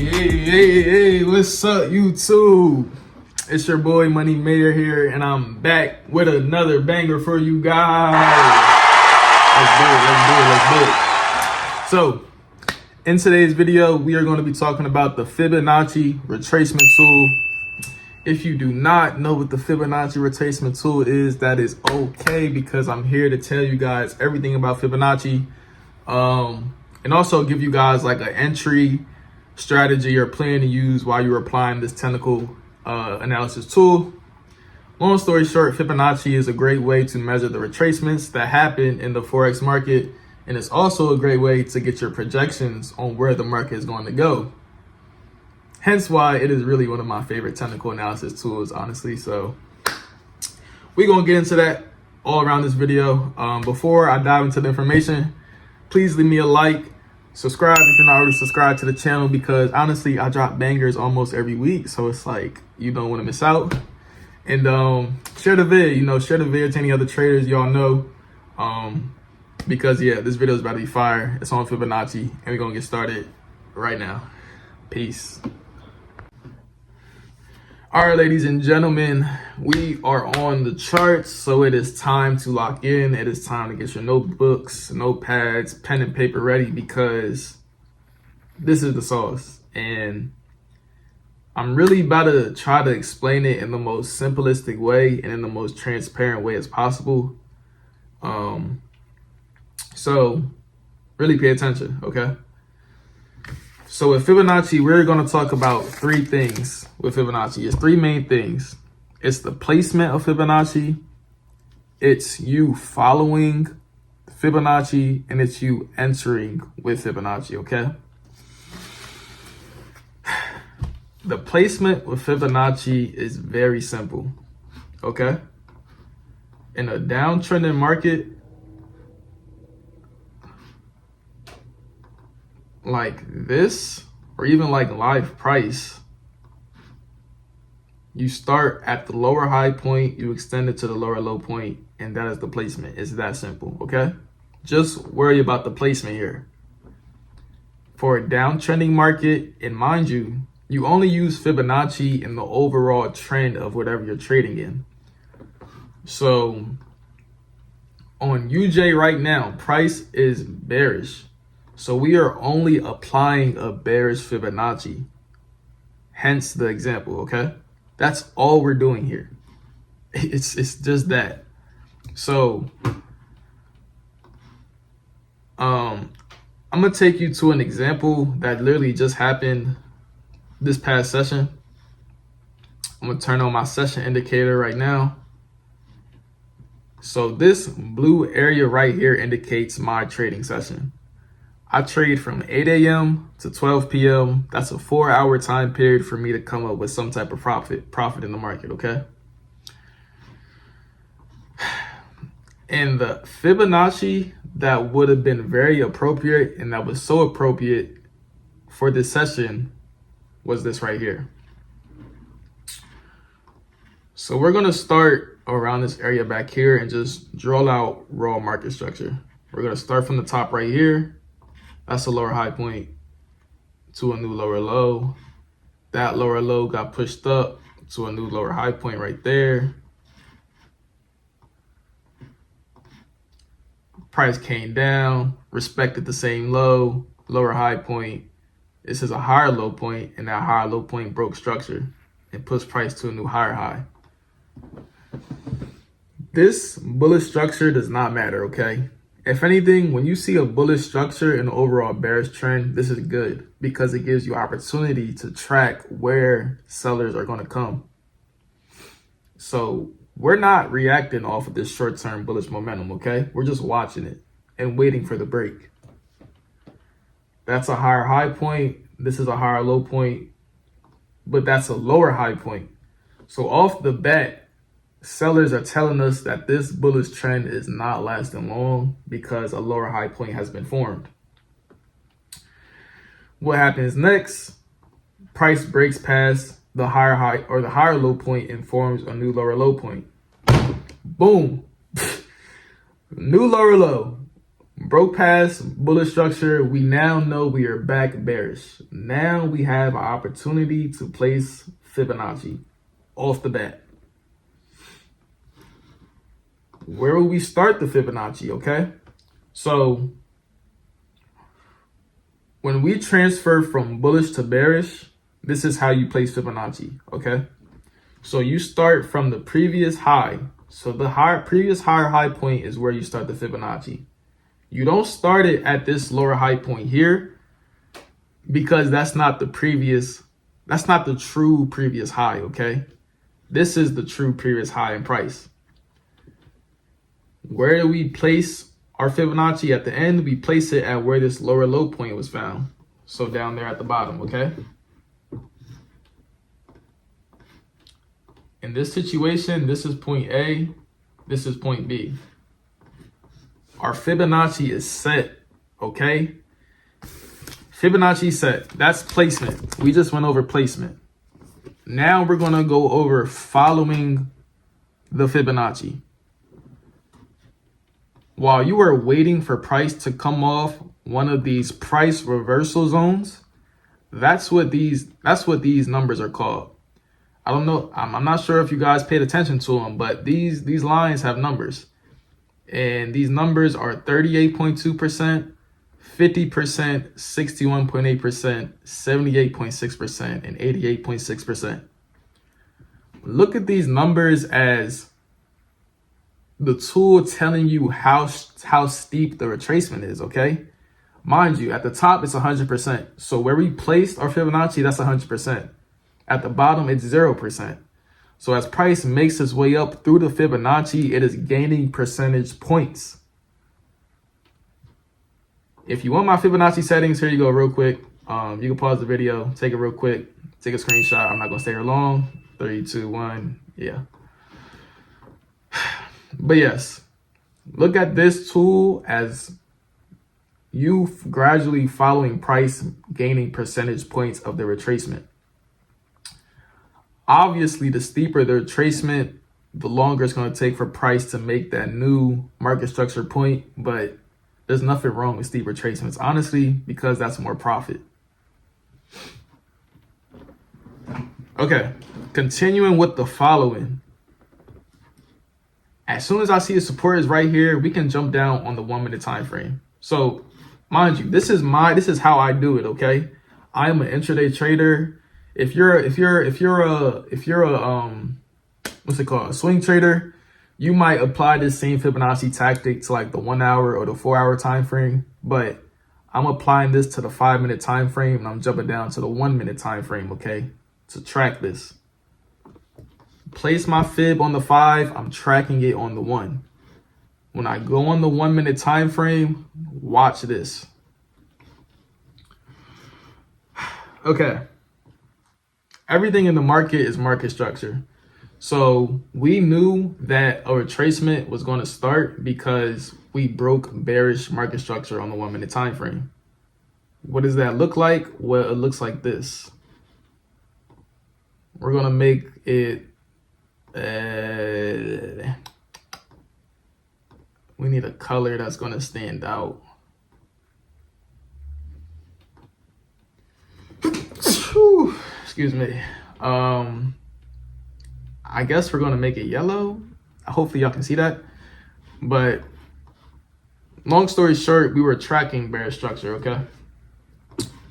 Hey, what's up, YouTube? It's your boy Money Mayor here, and I'm back with another banger for you guys. Let's do it. So, in today's video, we are going to be talking about the Fibonacci Retracement tool. If you do not know what the Fibonacci Retracement tool is, that is okay, because I'm here to tell you guys everything about Fibonacci, and also give you guys like an entry strategy or plan to use while you're applying this technical analysis tool. Long story short, Fibonacci is a great way to measure the retracements that happen in the Forex market, and it's also a great way to get your projections on where the market is going to go. Hence why it is really one of my favorite technical analysis tools, honestly. So we're going to get into that all around this video. Before I dive into the information, please leave me a like, subscribe if you're not already subscribed to the channel, because honestly, I drop bangers almost every week. So it's like, you don't want to miss out. And share the vid, share the vid to any other traders y'all know. Because yeah, this video is about to be fire. It's on Fibonacci, and we're going to get started right now. Peace. All right, ladies and gentlemen, we are on the charts, so it is time to lock in. It is time to get your notebooks, notepads, pen and paper ready, because this is the sauce. And I'm really about to try to explain it in the most simplistic way and in the most transparent way as possible. So really pay attention, okay? So with Fibonacci, we're going to talk about three things with Fibonacci. It's three main things. It's the placement of Fibonacci, it's you following Fibonacci, and it's you entering with Fibonacci, okay? The placement with Fibonacci is very simple, okay? In a downtrending market, like this, or even like live price, you start at the lower high point, you extend it to the lower low point, and that is the placement. It's that simple, okay? Just worry about the placement here. For a downtrending market, and mind you, you only use Fibonacci in the overall trend of whatever you're trading in. So on UJ right now, price is bearish. So we are only applying a bearish Fibonacci, hence the example, okay? That's all we're doing here. It's just that. So I'm gonna take you to an example that literally just happened this past session. I'm gonna turn on my session indicator right now. So this blue area right here indicates my trading session. I trade from 8 a.m. to 12 p.m. That's a 4-hour time period for me to come up with some type of profit in the market, okay? And the Fibonacci that would have been very appropriate, and that was so appropriate for this session, was this right here. So we're gonna start around this area back here and just draw out raw market structure. We're gonna start from the top right here. That's a lower high point to a new lower low. That lower low got pushed up to a new lower high point right there. Price came down, respected the same low, lower high point. This is a higher low point, and that higher low point broke structure and pushed price to a new higher high. This bullish structure does not matter, okay? If anything, when you see a bullish structure in the overall bearish trend, this is good, because it gives you opportunity to track where sellers are going to come. So we're not reacting off of this short-term bullish momentum, okay? We're just watching it and waiting for the break. That's a higher high point. This is a higher low point, but that's a lower high point. So off the bat, sellers are telling us that this bullish trend is not lasting long because a lower high point has been formed. What happens next? Price breaks past the higher high or the higher low point and forms a new lower low point. Boom. New lower low. Broke past bullish structure. We now know we are back bearish. Now we have an opportunity to place Fibonacci off the bat. Where will we start the Fibonacci? Okay. So when we transfer from bullish to bearish, this is how you place Fibonacci. Okay. So you start from the previous high. So the previous higher high point is where you start the Fibonacci. You don't start it at this lower high point here because that's not the true previous high, okay? This is the true previous high in price. Where do we place our Fibonacci at the end? We place it at where this lower low point was found. So down there at the bottom, okay? In this situation, this is point A, this is point B. Our Fibonacci is set, okay? Fibonacci set, that's placement. We just went over placement. Now we're gonna go over following the Fibonacci. While you are waiting for price to come off one of these price reversal zones, that's what these numbers are called. I don't know, I'm not sure if you guys paid attention to them, but these lines have numbers. And these numbers are 38.2%, 50%, 61.8%, 78.6%, and 88.6%. Look at these numbers as the tool telling you how steep the retracement is, okay? Mind you, at the top, it's 100%. So where we placed our Fibonacci, that's 100%. At the bottom, it's 0%. So as price makes its way up through the Fibonacci, it is gaining percentage points. If you want my Fibonacci settings, here you go real quick. You can pause the video, take it real quick, take a screenshot. I'm not gonna stay here long. 3, 2, 1, yeah. But yes, look at this tool as you gradually following price, gaining percentage points of the retracement. Obviously, the steeper the retracement, the longer it's going to take for price to make that new market structure point. But there's nothing wrong with steep retracements, honestly, because that's more profit. Okay, continuing with the following. As soon as I see the support is right here, we can jump down on the 1 minute time frame. So mind you, this is how I do it. Okay, I am an intraday trader. If you're a what's it called, a swing trader, you might apply this same Fibonacci tactic to like the 1 hour or the 4 hour time frame. But I'm applying this to the 5 minute time frame, and I'm jumping down to the 1 minute time frame. Okay, to track this. Place my fib on the 5, I'm tracking it on the 1. When I go on the 1 minute time frame, watch this. Okay. Everything in the market is market structure. So we knew that a retracement was going to start because we broke bearish market structure on the 1 minute time frame. What does that look like? Well, it looks like this. We're going to make it we need a color that's going to stand out. Excuse me. I guess we're going to make it yellow. Hopefully y'all can see that. But long story short, we were tracking bearish structure, okay?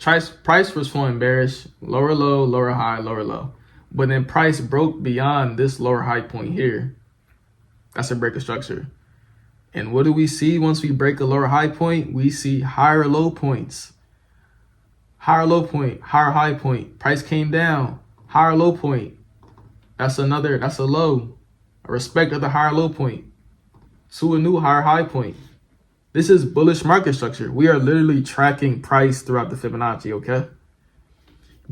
Price was flowing bearish, lower low, lower high, lower low. But then price broke beyond this lower high point here. That's a break of structure. And what do we see once we break a lower high point? We see higher low points. Higher low point, higher high point. Price came down, higher low point. That's a low. A respect of the higher low point to a new higher high point. This is bullish market structure. We are literally tracking price throughout the Fibonacci, okay?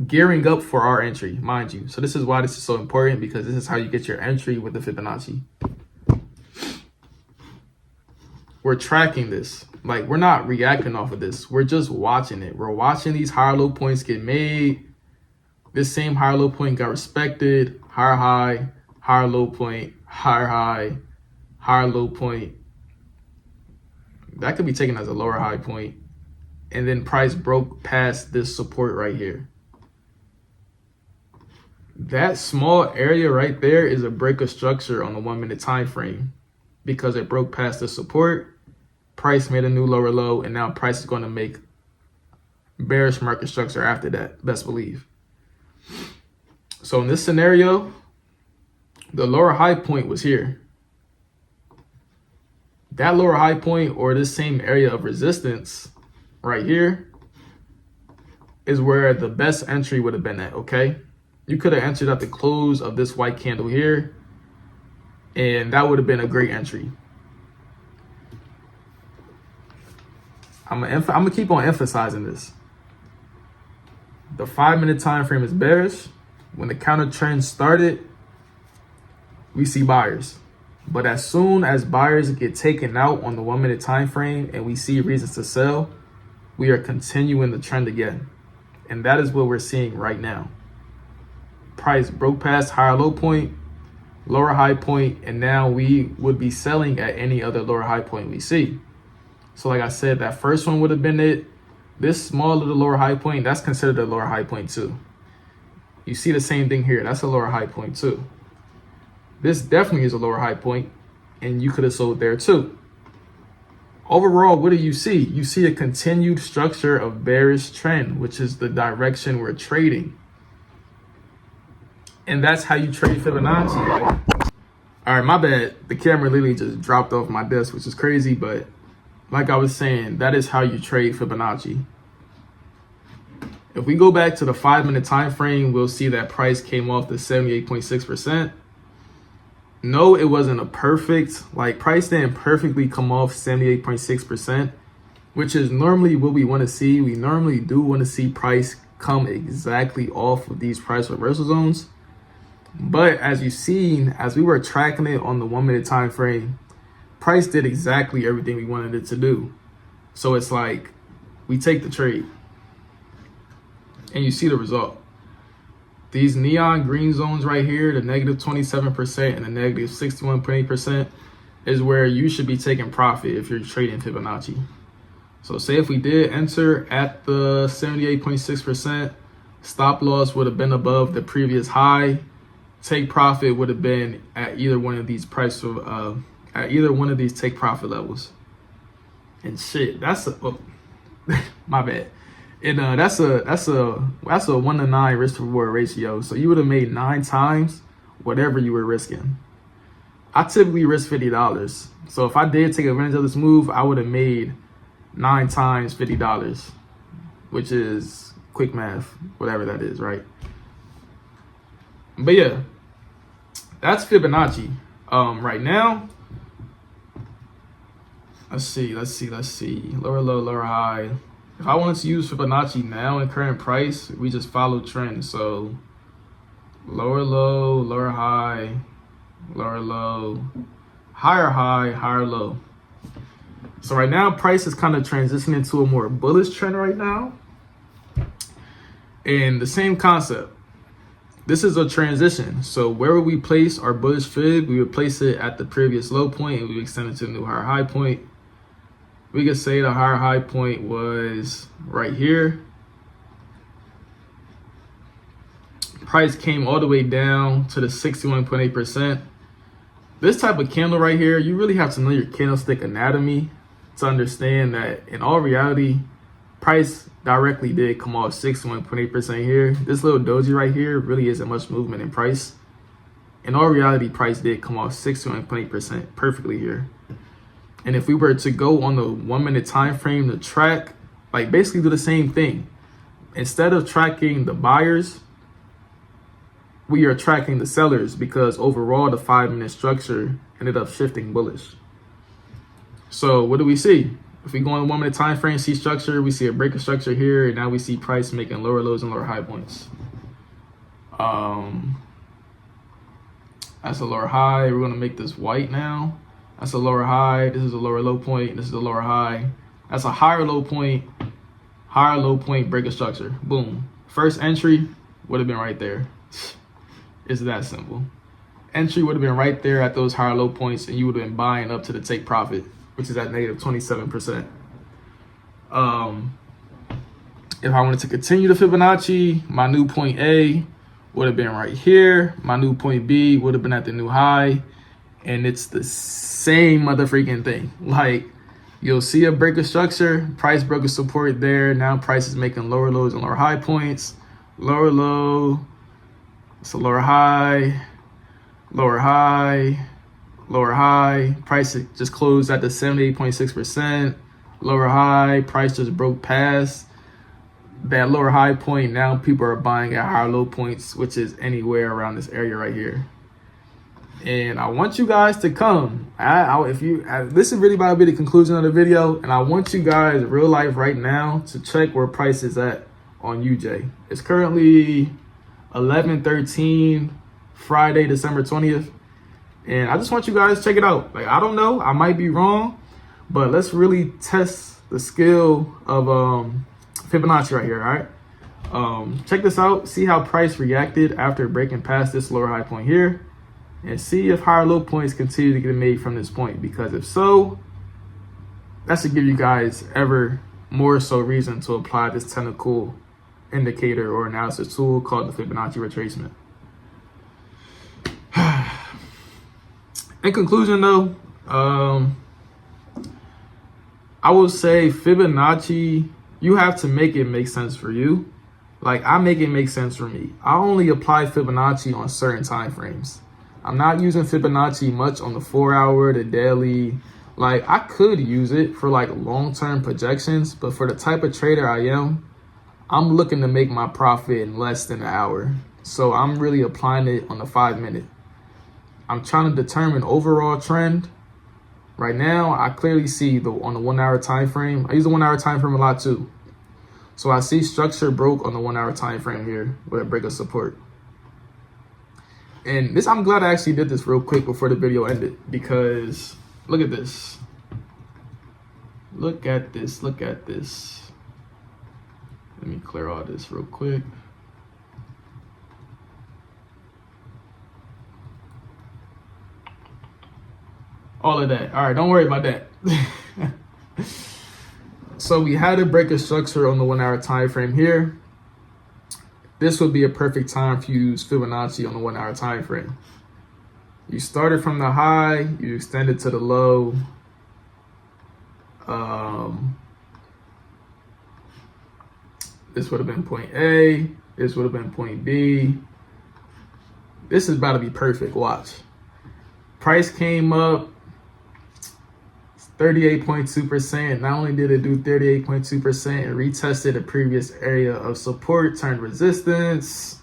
Gearing up for our entry, mind you. So this is why this is so important, because this is how you get your entry with the Fibonacci. We're tracking this. Like, we're not reacting off of this. We're just watching it. We're watching these higher low points get made. This same higher low point got respected. Higher high, higher low point, higher high, higher low point. that could be taken as a lower high point. And then price broke past this support right here. That small area right there is a break of structure on the 1 minute time frame because it broke past the support. Price made a new lower low, and now price is going to make bearish market structure after that, best believe. So in this scenario, the lower high point was here. That lower high point, or this same area of resistance right here, is where the best entry would have been at, okay? You could have entered at the close of this white candle here, and that would have been a great entry. I'm gonna keep on emphasizing this. The 5 minute time frame is bearish. When the counter trend started, we see buyers. But as soon as buyers get taken out on the 1 minute time frame and we see reasons to sell, we are continuing the trend again. And that is what we're seeing right now. Price broke past higher low point, lower high point, and now we would be selling at any other lower high point we see. So like I said, that first one would have been it. This small little lower high point, that's considered a lower high point too. You see the same thing here. That's a lower high point too. This definitely is a lower high point, and you could have sold there too. Overall, what do you see? You see a continued structure of bearish trend, which is the direction we're trading. And that's how you trade Fibonacci, right? All right, my bad. The camera literally just dropped off my desk, which is crazy, but like I was saying, that is how you trade Fibonacci. If we go back to the 5 minute time frame, we'll see that price came off the 78.6%. No, it wasn't a perfect, like price didn't perfectly come off 78.6%, which is normally what we want to see. We normally do want to see price come exactly off of these price reversal zones. But as you've seen, as we were tracking it on the 1 minute time frame, price did exactly everything we wanted it to do. So it's like we take the trade and you see the result. These neon green zones right here, the negative 27% and the negative 61.8%, is where you should be taking profit if you're trading Fibonacci. So say if we did enter at the 78.6%, stop loss would have been above the previous high. Take profit would have been at either one of these take profit levels. And shit, that's my bad. And that's a 1 to 9 risk to reward ratio. So you would have made 9 times whatever you were risking. I typically risk $50. So if I did take advantage of this move, I would have made 9 times $50, which is quick math, whatever that is, right? But yeah, that's Fibonacci. Right now, let's see. Lower low, lower high. If I wanted to use Fibonacci now in current price, we just follow trend. So lower low, lower high, lower low, higher high, higher low. So right now, price is kind of transitioning to a more bullish trend right now. And the same concept. This is a transition. So where would we place our bullish fib? We would place it at the previous low point and we would extend it to a new higher high point. We could say the higher high point was right here. Price came all the way down to the 61.8%. This type of candle right here, you really have to know your candlestick anatomy to understand that in all reality, price directly did come off 61.8% here. This little doji right here really isn't much movement in price. In all reality, price did come off 61.8% perfectly here. And if we were to go on the 1 minute time frame to track, like basically do the same thing. Instead of tracking the buyers, we are tracking the sellers because overall the 5 minute structure ended up shifting bullish. So what do we see? If we go on the 1 minute time frame, see structure, we see a break of structure here, and now we see price making lower lows and lower high points. That's a lower high. We're gonna make this white now. That's a lower high. This is a lower low point. This is a lower high. That's a higher low point, break of structure. Boom. First entry would have been right there. It's that simple. Entry would have been right there at those higher low points, and you would have been buying up to the take profit which is at negative 27%. If I wanted to continue the Fibonacci, my new point A would have been right here. My new point B would have been at the new high. And it's the same motherfucking thing. Like, you'll see a break of structure, price broke a support there. Now price is making lower lows and lower high points. Lower low, it's a lower high, lower high, lower high. Price just closed at the 78.6%. Lower high, price just broke past that lower high point. Now people are buying at higher low points, which is anywhere around this area right here. And I want you guys to come. This is really about to be the conclusion of the video, and I want you guys real life right now to check where price is at on UJ. It's currently 11:13 Friday, December 20th, and I just want you guys to check it out. Like, I don't know, I might be wrong, but let's really test the skill of Fibonacci right here. All right, check this out. See how price reacted after breaking past this lower high point here, and see if higher low points continue to get made from this point. Because if so, that should give you guys ever more so reason to apply this technical indicator or analysis tool called the Fibonacci Retracement. In conclusion though, I will say Fibonacci, you have to make it make sense for you. Like, I make it make sense for me. I only apply Fibonacci on certain time frames. I'm not using Fibonacci much on the 4 hour, the daily. Like, I could use it for like long-term projections, but for the type of trader I am, I'm looking to make my profit in less than an hour. So I'm really applying it on the 5 minute. I'm trying to determine overall trend. Right now, I clearly see on the 1 hour time frame. I use the 1 hour time frame a lot too. So I see structure broke on the 1 hour time frame here with a break of support. And this, I'm glad I actually did this real quick before the video ended, because look at this. Look at this. Look at this. Let me clear all this real quick. All of that. All right, don't worry about that. So we had a break of structure on the 1 hour time frame here. This would be a perfect time for you to use Fibonacci on the 1 hour time frame. You started from the high, you extended to the low. This would have been point A. This would have been point B. This is about to be perfect. Watch. Price came up 38.2%. Not only did it do 38.2%, it retested a previous area of support, turned resistance.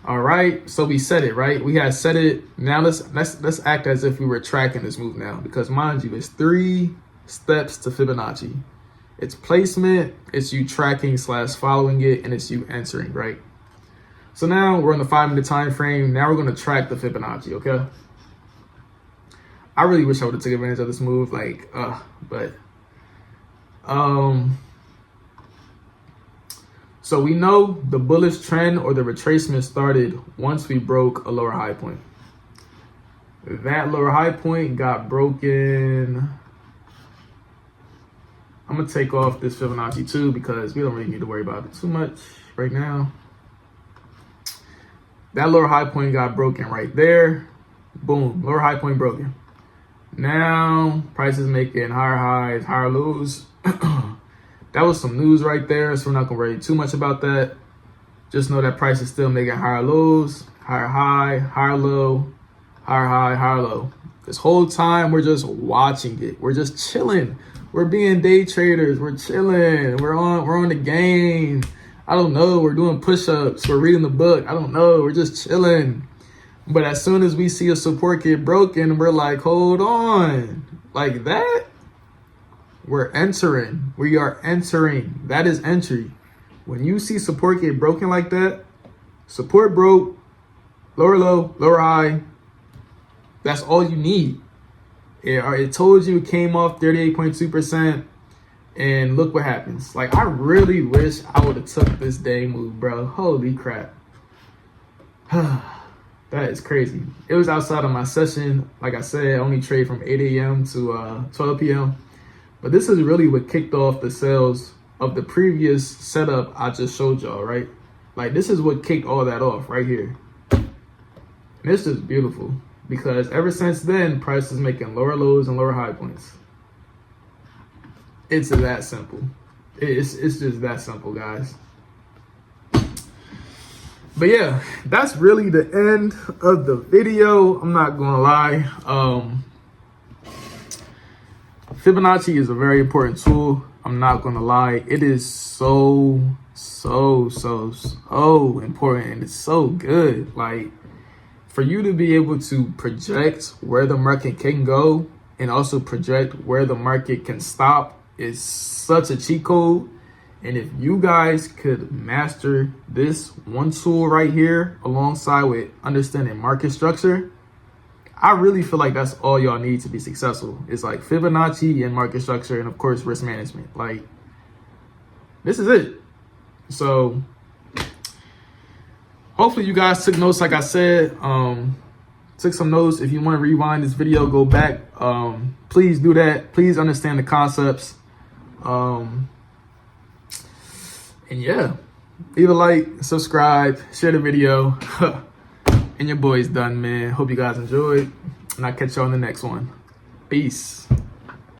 All right, so we set it, right? We had set it. Now let's act as if we were tracking this move now, because mind you, it's 3 steps to Fibonacci. It's placement, it's you tracking / following it, and it's you entering, right? So now we're on the 5 minute time frame. Now we're gonna track the Fibonacci, okay? I really wish I would have taken advantage of this move, so we know the bullish trend or the retracement started once we broke a lower high point. That lower high point got broken. I'm gonna take off this Fibonacci too, because we don't really need to worry about it too much right now. That lower high point got broken right there. Boom, lower high point broken. Now price is making higher highs, higher lows. That was some news right there, so we're not gonna worry too much about that. Just know that price is still making higher lows, higher high, higher low, higher high, higher low. This whole time we're just watching it. We're just chilling. We're being day traders. We're chilling. We're on the game. I don't know. We're doing push-ups. We're reading the book. I don't know. We're just chilling. But as soon as we see a support get broken, we're like, hold on. Like that? We're entering. We are entering. That is entry. When you see support get broken like that, support broke, lower low, lower high, that's all you need. It told you it came off 38.2%, and look what happens. Like, I really wish I would have took this day move, bro. Holy crap. That is crazy. It was outside of my session. Like I said, I only trade from 8 a.m. to 12 p.m. But this is really what kicked off the sales of the previous setup I just showed y'all, right? Like, this is what kicked all that off right here. And this is beautiful because ever since then, price is making lower lows and lower high points. It's that simple. It's just that simple, guys. But yeah, that's really the end of the video. I'm not gonna lie. Fibonacci is a very important tool. I'm not gonna lie. It is so important, and it's so good. Like, for you to be able to project where the market can go and also project where the market can stop is such a cheat code. And if you guys could master this one tool right here alongside with understanding market structure, I really feel like that's all y'all need to be successful. It's like Fibonacci and market structure, and of course risk management. Like, this is it. So hopefully you guys took notes. Like I said, took some notes. If you want to rewind this video, go back, please do that. Please understand the concepts. And yeah, leave a like, subscribe, share the video. And your boy's done, man. Hope you guys enjoyed, and I'll catch you on the next one. Peace.